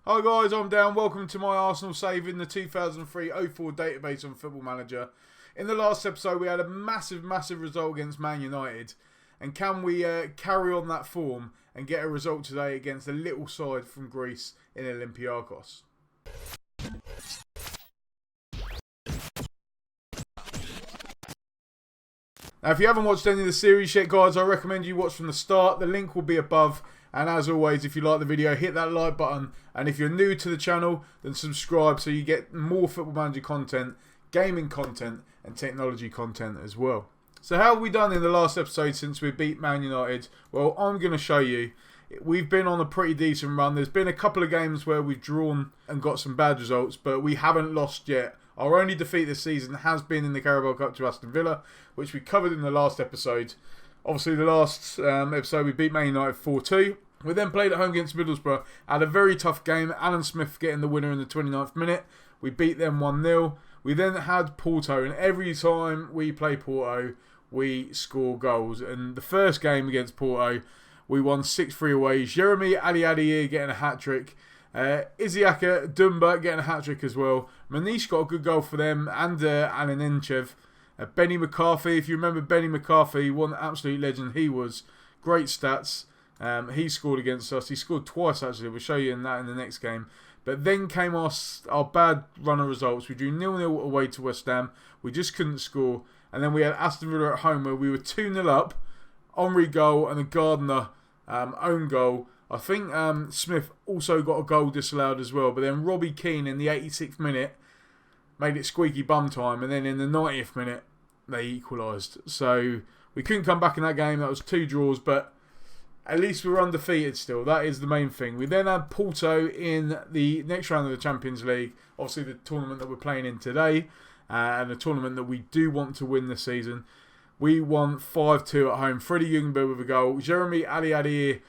Hi guys, I'm Dan. Welcome to my Arsenal save in the 2003-04 database on Football Manager. In the last episode, we had a massive result against Man United. And can we carry on that form and get a result today against a little side from Greece in Olympiakos? Now, if you haven't watched any of the series yet, guys, I recommend you watch from the start. The link will be above. And as always, if you like the video, hit that like button. And if you're new to the channel, then subscribe so you get more Football Manager content, gaming content, and technology content as well. So how have we done in the last episode since we beat Man United? Well, I'm going to show you. We've been on a pretty decent run. There's been a couple of games where we've drawn and got some bad results, but we haven't lost yet. Our only defeat this season has been in the Carabao Cup to Aston Villa, which we covered in the last episode. Obviously, the last episode we beat Man United 4-2. We then played at home against Middlesbrough. Had a very tough game. Alan Smith getting the winner in the 29th minute. We beat them 1-0. We then had Porto, and every time we play Porto, we score goals. And the first game against Porto, we won 6-3 away. Jeremy Ali getting a hat-trick. Isiaka Dumba getting a hat-trick as well. Manish got a good goal for them, and Alan Enchev. Benny McCarthy, if you remember Benny McCarthy, one absolute legend he was. Great stats. He scored against us. He scored twice actually. We'll show you that in the next game. But then came our bad run of results. We drew 0-0 away to West Ham. We just couldn't score. And then we had Aston Villa at home where we were 2-0 up. Henry goal and a Gardner own goal. I think Smith also got a goal disallowed as well. But then Robbie Keane in the 86th minute made it squeaky bum time. And then in the 90th minute, they equalised. So we couldn't come back in that game. That was 2 draws. But at least we were undefeated still. That is the main thing. We then had Porto in the next round of the Champions League. Obviously the tournament that we're playing in today. And the tournament that we do want to win this season. We won 5-2 at home. Freddie Ljungberg with a goal. Jeremy Ali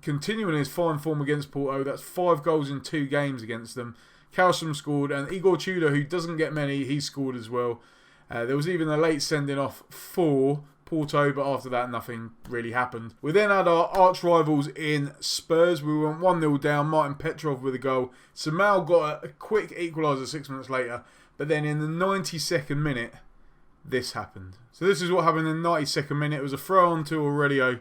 continuing his fine form against Porto. That's 5 goals in 2 games against them. Carlson scored. And Igor Tudor, who doesn't get many, he scored as well. There was even a late sending off for Porto, but after that nothing really happened. We then had our arch rivals in Spurs. We went 1-0 down. Martin Petrov with a goal. Samal got a quick equaliser 6 minutes later, but then in the 92nd minute this happened. So this is what happened in the 92nd minute. It was a throw on to Aurelio.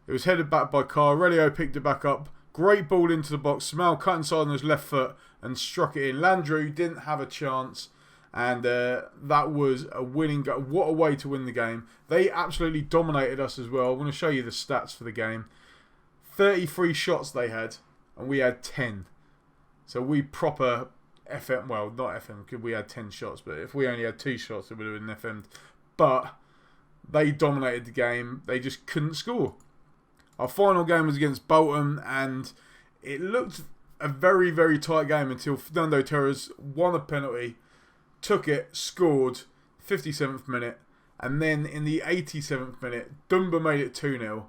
It was headed back by Carr. Aurelio picked it back up. Great ball into the box. Samal cut inside on his left foot and struck it in. Landrew didn't have a chance. And that was a winning goal. What a way to win the game. They absolutely dominated us as well. I want to show you the stats for the game. 33 shots they had, and we had 10. So we proper FM, well, not FM, because we had 10 shots. But if we only had 2 shots, it would have been FM'd. But they dominated the game. They just couldn't score. Our final game was against Bolton, and it looked a very tight game until Fernando Torres won a penalty. Took it, scored, 57th minute, and then in the 87th minute, Dumba made it 2-0.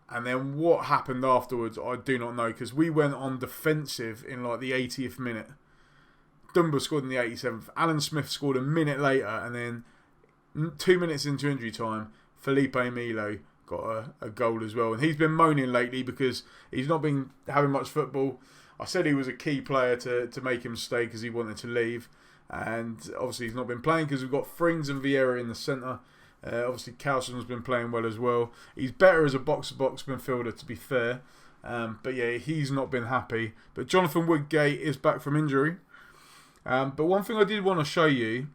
And then what happened afterwards, I do not know, because we went on defensive in like the 80th minute. Dumba scored in the 87th. Alan Smith scored a minute later, and then 2 minutes into injury time, Felipe Melo got a goal as well. And he's been moaning lately because he's not been having much football. I said he was a key player to make him stay because he wanted to leave. And obviously he's not been playing because we've got Frings and Vieira in the centre. Obviously Carlson's been playing well as well. He's better as a box-to-box midfielder, to be fair. But yeah, he's not been happy. But Jonathan Woodgate is back from injury. But one thing I did want to show you,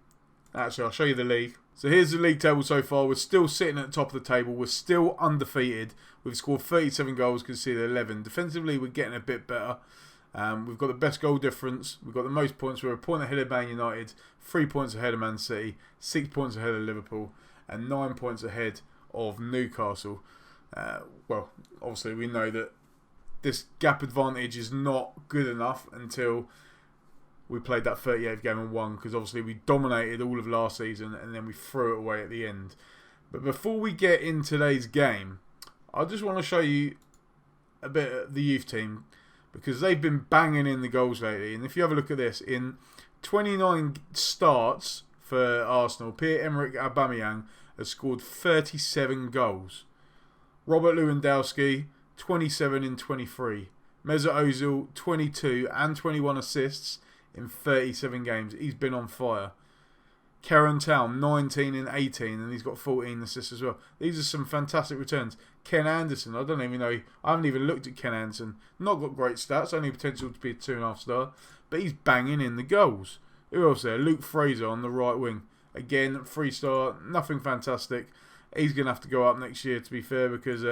actually I'll show you the league. So here's the league table so far. We're still sitting at the top of the table. We're still undefeated. We've scored 37 goals, conceded 11. Defensively, we're getting a bit better. We've got the best goal difference. We've got the most points. We're a point ahead of Man United, 3 points ahead of Man City, 6 points ahead of Liverpool, and 9 points ahead of Newcastle. Well, obviously we know that this gap advantage is not good enough until we played that 38th game and won, because obviously we dominated all of last season and then we threw it away at the end. But before we get in today's game, I just want to show you a bit of the youth team, because they've been banging in the goals lately. And if you have a look at this, in 29 starts for Arsenal, Pierre-Emerick Aubameyang has scored 37 goals. Robert Lewandowski, 27 in 23. Mesut Ozil, 22 and 21 assists in 37 games. He's been on fire. Karen Town, 19 and 18, and he's got 14 assists as well. These are some fantastic returns. Ken Anderson, I don't even know. I haven't even looked at Ken Anderson. Not got great stats, only potential to be a 2.5 star, but he's banging in the goals. Who else there? Luke Fraser on the right wing. Again, 3 star, nothing fantastic. He's going to have to go up next year, to be fair, because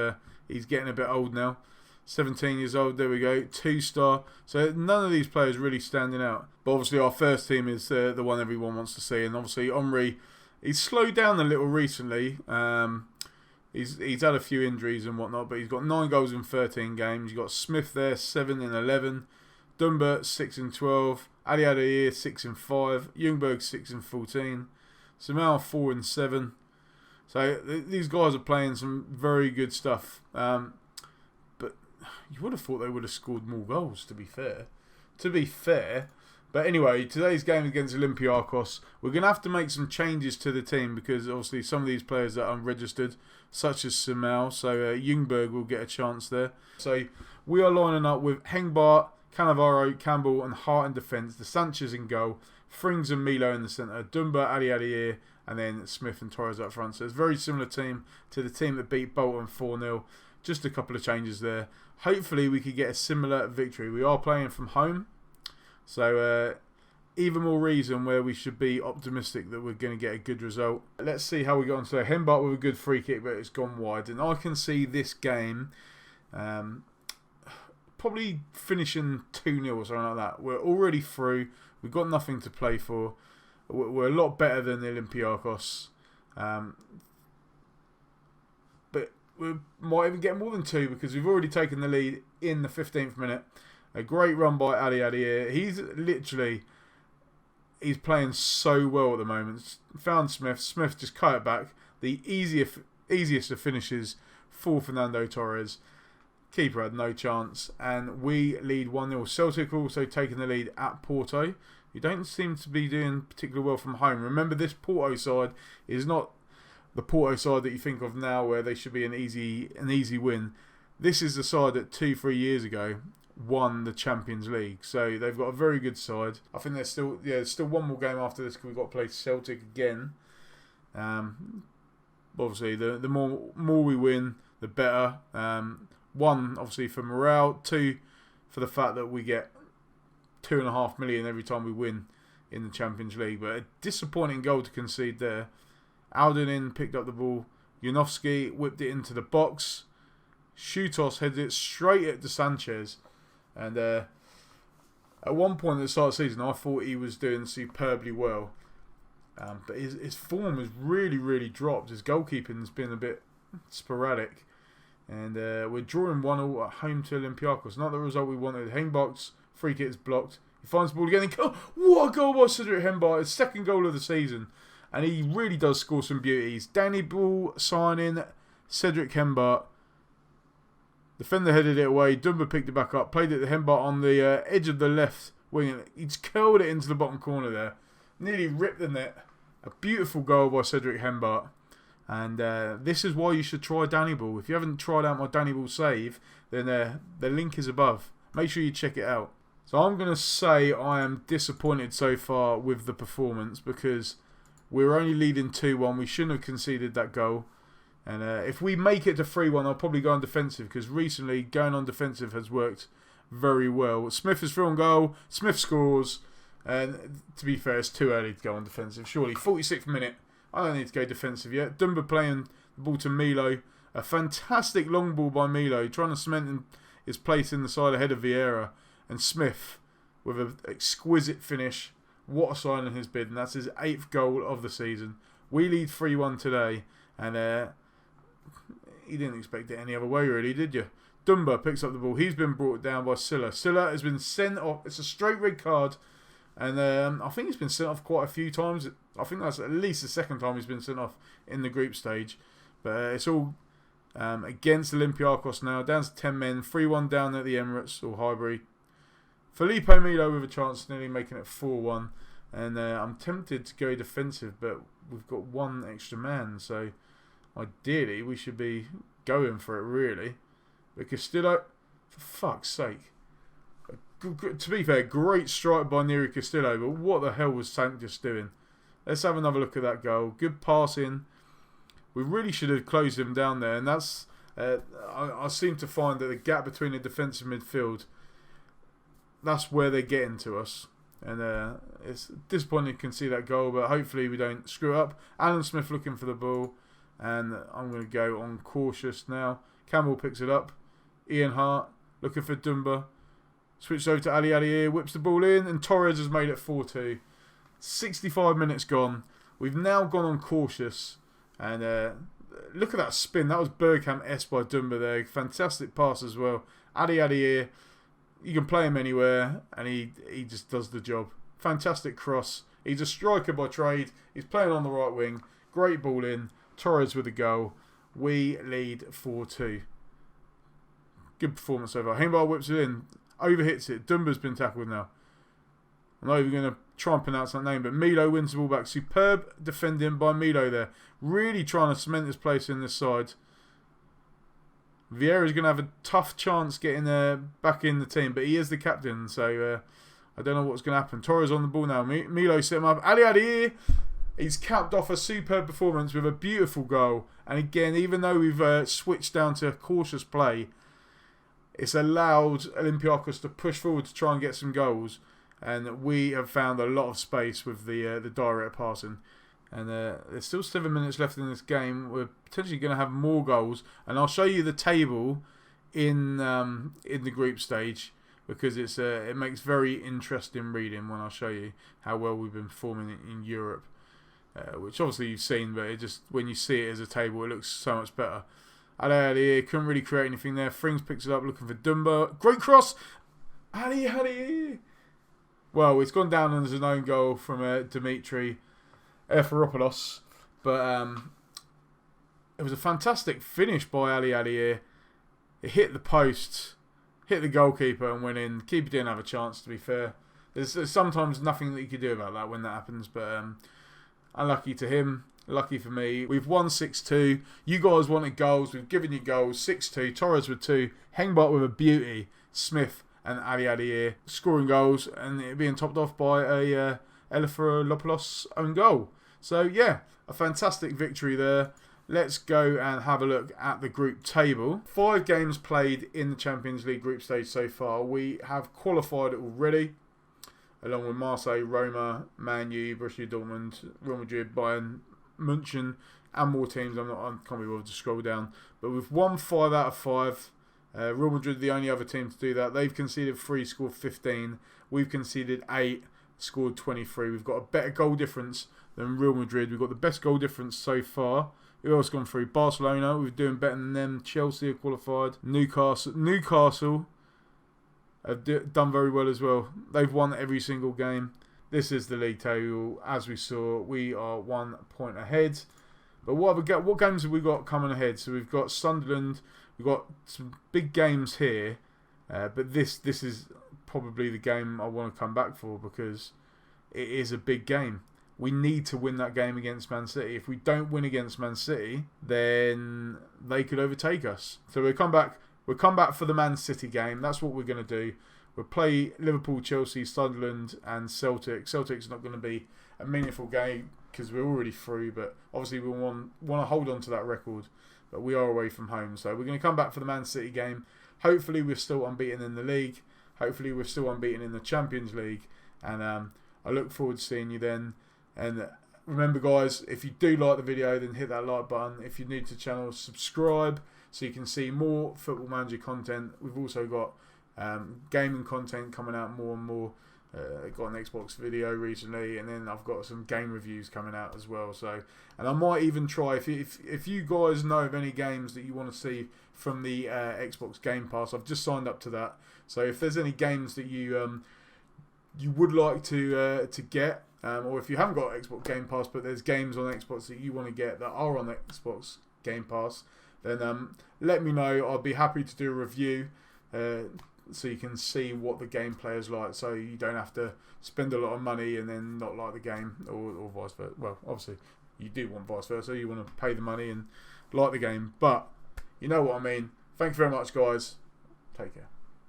he's getting a bit old now. 17 years old, there we go, 2 star. So none of these players really standing out. But obviously our first team is the one everyone wants to see. And obviously Henry, he's slowed down a little recently. He's had a few injuries and whatnot, but he's got 9 goals in 13 games. You've got Smith there, 7 in 11. Dunbar, 6 in 12. Ali Adair, 6 in 5. Ljungberg, 6 in 14. Samal, 4 in 7. So these guys are playing some very good stuff. You would have thought they would have scored more goals, to be fair. But anyway, today's game against Olympiakos, we're going to have to make some changes to the team because obviously some of these players are unregistered, such as Samal. So Ljungberg will get a chance there. So we are lining up with Hengbart, Cannavaro, Campbell and Hart in defence, the Sanchez in goal, Frings and Milo in the centre, Dunbar, Ali Adair, and then Smith and Torres up front. So it's a very similar team to the team that beat Bolton 4-0. Just a couple of changes there. Hopefully we could get a similar victory. We are playing from home. So even more reason where we should be optimistic that we're going to get a good result. Let's see how we go on today. Henbart with a good free kick, but it's gone wide. And I can see this game probably finishing 2-0 or something like that. We're already through. We've got nothing to play for. We're a lot better than the Olympiakos. But we might even get more than 2 because we've already taken the lead in the 15th minute. A great run by Ali Adair. He's playing so well at the moment. Found Smith. Smith just cut it back. The easiest of finishes for Fernando Torres. Keeper had no chance. And we lead 1-0. Celtic also taking the lead at Porto. You don't seem to be doing particularly well from home. Remember, this Porto side is not the Porto side that you think of now where they should be an easy win. This is the side that 2-3 years ago won the Champions League. So they've got a very good side. I think there's still one more game after this because we've got to play Celtic again. Obviously, the more we win, the better. 1, obviously, for morale. 2, for the fact that we get 2.5 million every time we win in the Champions League. But a disappointing goal to concede there. Aldenin picked up the ball. Janowski whipped it into the box. Shutos headed it straight at De Sanchez. And at one point at the start of the season, I thought he was doing superbly well. But his form has really, really dropped. His goalkeeping has been a bit sporadic. And we're drawing 1-1 at home to Olympiakos. Not the result we wanted. Hengbach's free kick is blocked. He finds the ball again. What a goal by Cedric Hengbach. His 2nd goal of the season. And he really does score some beauties. Danny Ball signing Cedric Hengbach. Defender headed it away. Dunbar picked it back up. Played it to Hengbach on the edge of the left wing. He just curled it into the bottom corner there. Nearly ripped the net. A beautiful goal by Cedric Hengbach. And this is why you should try Danny Ball. If you haven't tried out my Danny Ball save, then the link is above. Make sure you check it out. So I'm going to say I am disappointed so far with the performance because we're only leading 2-1. We shouldn't have conceded that goal. And if we make it to 3-1, I'll probably go on defensive because recently going on defensive has worked very well. Smith is through on goal. Smith scores. And to be fair, it's too early to go on defensive. Surely, 46th minute. I don't need to go defensive yet. Dunbar playing the ball to Milo. A fantastic long ball by Milo, trying to cement his place in the side ahead of Vieira. And Smith with an exquisite finish. What a sign in his bid. And that's his 8th goal of the season. We lead 3-1 today. And you didn't expect it any other way, really, did you? Dunbar picks up the ball. He's been brought down by Silla. Silla has been sent off. It's a straight red card. And I think he's been sent off quite a few times. I think that's at least the 2nd time he's been sent off in the group stage. But it's all against Olympiakos now. Down to 10 men. 3-1 down at the Emirates or Highbury. Felipe Milo with a chance, nearly making it 4-1. And I'm tempted to go defensive, but we've got 1 extra man. So ideally, we should be going for it, really. But Castillo, for fuck's sake. to be fair, great strike by Neri Castillo, but what the hell was Sank just doing? Let's have another look at that goal. Good passing. We really should have closed him down there, and that's... I seem to find that the gap between the defence and midfield, that's where they're getting to us. And it's disappointing to concede that goal, but hopefully we don't screw up. Alan Smith looking for the ball, and I'm going to go on cautious now. Campbell picks it up. Ian Hart looking for Dumba. Switched over to Ali Aliir, whips the ball in, and Torres has made it 4-2. 65 minutes gone. We've now gone on cautious, and look at that spin. That was Bergkamp-esque by Dumba there. Fantastic pass as well. Ali Aliir, you can play him anywhere, and he just does the job. Fantastic cross. He's a striker by trade. He's playing on the right wing. Great ball in. Torres with a goal. We lead 4-2. Good performance over. Hengbar whips it in. Overhits it. Dumba's been tackled now. I'm not even going to try and pronounce that name, but Milo wins the ball back. Superb defending by Milo there. Really trying to cement his place in this side. Vieira's going to have a tough chance getting back in the team, but he is the captain, so I don't know what's going to happen. Torres on the ball now. Milo set him up. Ali Aliir, he's capped off a superb performance with a beautiful goal. And again, even though we've switched down to cautious play, it's allowed Olympiakos to push forward to try and get some goals. And we have found a lot of space with the direct passing. And there's still 7 minutes left in this game. We're potentially going to have more goals. And I'll show you the table in the group stage, because it makes very interesting reading when I show you how well we've been performing in Europe. Which obviously you've seen, but when you see it as a table, it looks so much better. Ali couldn't really create anything there. Frings picks it up looking for Dumba. Great cross! Ali! Well, it's gone down as an own goal from Dimitri Eferopoulos, but it was a fantastic finish by Ali Aliir. It hit the post, hit the goalkeeper and went in. Keeper didn't have a chance, to be fair. There's sometimes nothing that you can do about that when that happens, but unlucky to him, lucky for me. We've won 6-2. You guys wanted goals. We've given you goals. 6-2. Torres with 2. Hengbart with a beauty. Smith and Ali Aliir scoring goals, and it being topped off by a Eferopoulos own goal. So yeah, a fantastic victory there. Let's go and have a look at the group table. 5 games played in the Champions League group stage so far. We have qualified already, along with Marseille, Roma, Man U, Borussia Dortmund, Real Madrid, Bayern, München, and more teams. I can't be bothered to scroll down. But we've won 5 out of 5. Real Madrid, the only other team to do that. They've conceded 3, scored 15. We've conceded 8, scored 23. We've got a better goal difference than Real Madrid. We've got the best goal difference so far. Who else gone through? Barcelona, we're doing better than them. Chelsea are qualified. Newcastle have done very well as well. They've won every single game. This is the league table. As we saw, we are 1 point ahead. But what games have we got coming ahead? So we've got Sunderland. We've got some big games here. But this is probably the game I want to come back for, because it is a big game. We need to win that game against Man City. If we don't win against Man City, then they could overtake us. So we'll come back for the Man City game. That's what we're going to do. We'll play Liverpool, Chelsea, Sunderland and Celtic. Celtic's not going to be a meaningful game because we're already through, but obviously we want to hold on to that record. But we are away from home. So we're going to come back for the Man City game. Hopefully we're still unbeaten in the league. Hopefully we're still unbeaten in the Champions League. And I look forward to seeing you then. And remember, guys, if you do like the video, then hit that like button. If you're new to the channel, subscribe so you can see more Football Manager content. We've also got gaming content coming out more and more. I got an Xbox video recently, and then I've got some game reviews coming out as well. So, and I might even try, if you guys know of any games that you want to see from the Xbox Game Pass, I've just signed up to that. So if there's any games that you would like to get, or if you haven't got Xbox Game Pass but there's games on Xbox that you want to get that are on Xbox Game Pass, then let me know. I'll be happy to do a review so you can see what the gameplay is like, so you don't have to spend a lot of money and then not like the game, or vice versa. Well, obviously you do want vice versa. You want to pay the money and like the game, but you know what I mean. Thank you very much, guys. Take care.